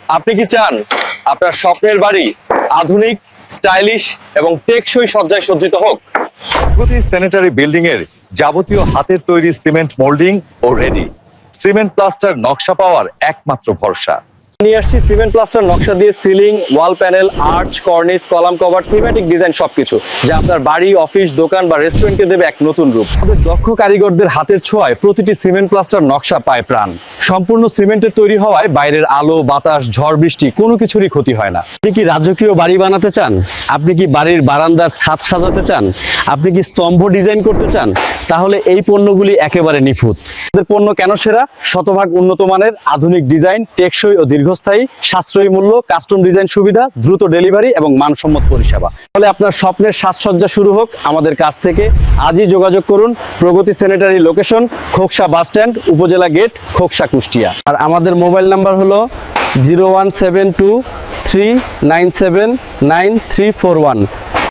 আপনি কি চান আপনার স্বপ্নের বাড়ি আধুনিক, স্টাইলিশ এবং টেকসই সজ্জায় সজ্জিত হোক? প্রগতি স্যানিটারি বিল্ডিং এর যাবতীয় হাতের তৈরি সিমেন্ট মোল্ডিং ও রেডি সিমেন্ট প্লাস্টার নকশা পাওয়ার একমাত্র ভরসা। নিয়ে আসছি সিমেন্ট প্লাস্টার নকশা দিয়ে সিলিং, ওয়াল panel, arch, Cornish, column cover, thematic design সবকিছু যা আপনার বাড়ি, অফিস, দোকান বা রেস্টুরেন্টকে দেবে এক নতুন রূপ। আমাদের দক্ষ কারিগরদের হাতের ছোঁয়ায় প্রতিটি সিমেন্ট প্লাস্টার নকশা পায় প্রাণ। সম্পূর্ণ সিমেন্টের তৈরি হওয়ায় বাইরের আলো, বাতাস, ঝড় বৃষ্টি কোনো কিছুরই ক্ষতি হয় না। আপনি কি রাজকীয় বাড়ি বানাতে চান? আপনি কি বাড়ির বারান্দার ছাদ সাজাতে চান? আপনি কি স্তম্ভ ডিজাইন করতে চান? তাহলে এই পণ্যগুলি একেবারে নিখুঁত। আমাদের পণ্য কেন সেরা? শতভাগ উন্নত মানের, আধুনিক ডিজাইন, টেকসই ও দীর্ঘস্থায়ী, সাশ্রয়ী মূল্য, কাস্টম ডিজাইন সুবিধা, দ্রুত ডেলিভারি এবং মানসম্মত পরিষেবা। তাহলে আপনার স্বপ্নের সাজসজ্জা শুরু হোক আমাদের কাছ থেকে। আজই যোগাযোগ করুন। প্রগতি sanitary, location Khoksa bus stand, উপজেলা গেট, খোকসা, কুষ্টিয়া। আর আমাদের মোবাইল নাম্বার হলো 017239799341।